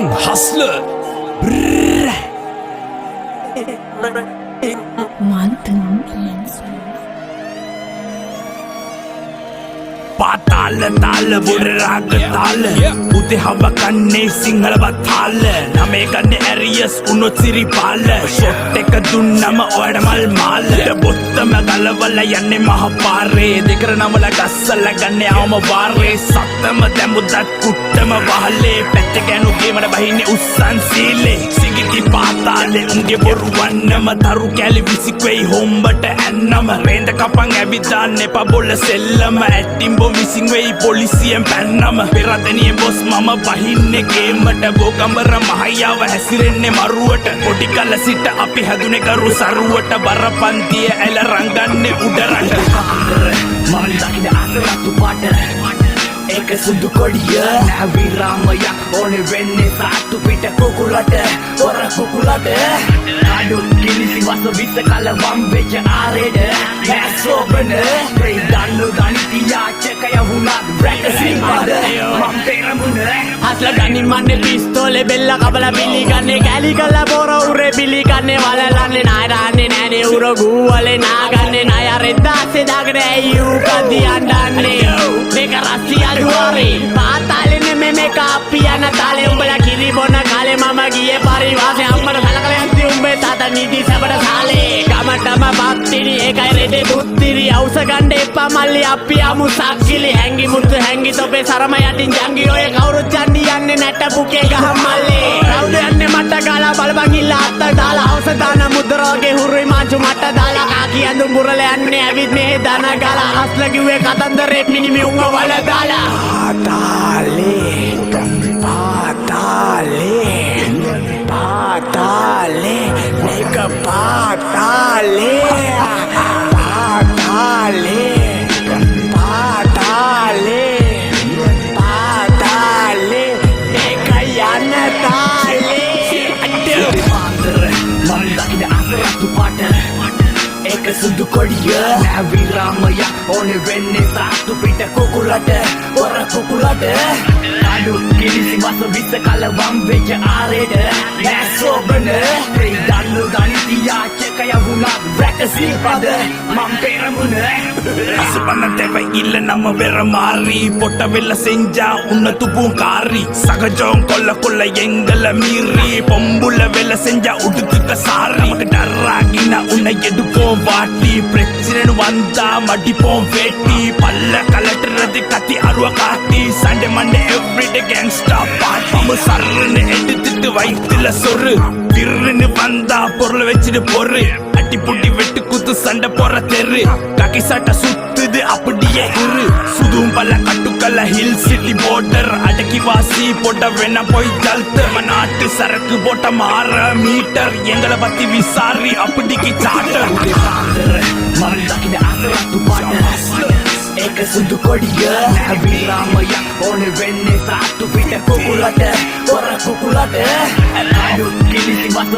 Young hustler. පාතාල තාල බොඩ රාග තාල උදේ හව කන්නේ සිංහල බතාල නමේ ගන්නේ ඇරියස් උනොත් සිරිපාල ෂොට් එක දුන්නම ඔයාට මල් මාල බොත්තම ගලවල යන්නේ මහ පාරේ දෙකර නමල ගස්සල ගන්නේ ආවම වාරේ සත්තම දැමුදත් කුට්ටම වහලේ පැත්ත ගෑනු ගේමන බහින්නේ උස්සන් සීලේ සිගිටි පාතාලේ උන්ගේ බොරු වන්නම තරු කැලි විසිකුයි හොම්බට ඇන්නම රේන්ද කපන් ඇවිදාන්න එපා බොල්ල සෙල්ලම ඇටිම්බෝ මිසින් වෙයි පොලිසියෙන් පැන්නම පෙරදනිය බොස් මම බහින්නේ ගේමට බෝකම්බර මහයාව හැසිරෙන්නේ මරුවට පොඩි කල සිට අපි හැදුනේ කරු සරුවට බරපන්තිය ඇල රංගන්නේ උඩරට මම දකින අසරත්තු පාට ඒක සුදු කොඩිය නැවි රාමයක් ඕනේ වෙන්නේ සාතු පිට කුකුලට වර කුකුලට අඩු කිලිසි වස විස කල වම් වෙච්ච ආරෙඩ නැසෝබන ප්‍රේ දන්නු දනිතියාචකය වුණත් බ්‍රැක සිල්පද මම් පෙරමුණ හස්ල ගනින් මන්නේ පිස්තෝලේ බෙල්ල කබල බිලි ගන්නේ කැලි කල්ල බොර උරේ බිලි ගන්නේ වලලන්නේ නායරන්නේ නෑනේ උර ගූවලේ නාගන්නේ නාය රෙද්දාසේ දාගෙන ඇයි ඌ කදි අඬන්නේ මේක රස්සිය අඩුවාරේ පාතාලෙන්නේ මේ කාපියන තාලේ උඹලා කිරි බොන කාලේ මම ගියේ පරිවාසේ අම්මට සලකලා යන්ති උඹේ තාතා නීති සබඩ සාලේ ගමටම බක්තිරි ඒකයි රෙදේ බුත්තිරි අවුස ගන්න එපා මල්ලි අපි ආමු සක්කිලි හැංගි මුතු හැංගි තොපේ සරම යටින් ජංගි ඔය කවුරුත් යන්නේ යන්නේ නැට පුකේ ගහ මල්ලේ රවුද යන්නේ මට ගාලා බලපන් ඉල්ල අත්ත දාලා අවුස දාන මුද්‍රාගේ හුරුයි මාංචු මට දාලා කාකි ඇඳුම් බුරල යන්නේ ඇවිත් මේ දන ගාලා හස්ල කිව්වේ කතන්දරේ මිනිමි උංග වල දාලා පාතාලේ මේක පාතාලේ මේක යන තාලේ මම දකින අසරත්තු පාට ඒක සුදු කොඩිය නැවි රාමයක් ඕනේ වෙන්නේ සාතු පිට කුකුලට වර කුකුලට අඩු කිලිසි වස විස කල වම් වෙච්ච ආරෙඩ නැසෝබන ප්‍රේ දන්නු දනිතියාචකය වුණත් බ්‍රැක සිල්පද මම් පෙරමුණ අසපන්න තෙවයි ඉල්ල නම වෙරමාරි පොට වෙල්ල செஞ்சா உன்ன துப்பும் காரி சகஜம் கொல்ல கொல்ல எங்கள மீறி பொம்புல வெல்ல செஞ்சா உடுத்துக்க சாரி நமக்கு டர்ராகினா உன்னை எடுப்போம் வாட்டி பிரச்சனை வந்தா மடிப்போம் வேட்டி பல்ல கலட்டுறது கத்தி அருவ காட்டி சண்டே மண்டே எவ்ரிடே கேங்ஸ்டா பாட் பம்பு சர்ன்னு எடுத்துட்டு வயிற்றுல சொரு திருன்னு வந்தா பொருள் வச்சுட்டு பொறு அட்டி புட்டி வெட்டு குத்து சண்டை போற தெரு கக்கி சட்டை சுத்துது அப்படியே இரு சுதும் பல கட்டுக்கல்ல ஹில் சிட்டி போர்டர் அடக்கி வாசி போட்ட வேணா போய் ஜல்த்து நாட்டு சரக்கு போட்ட மாற மீட்டர் எங்களை பத்தி விசாரி அப்படிக்கு சாட்டர் மறந்தாக்கின அசரத்து பாட்டு ඒක සුදු කොඩිය නැවි රාමයක් ඕනේ වෙන්නේ සාතු පිට කුකුලට වර කුකුලට අඩු කිලිසි වස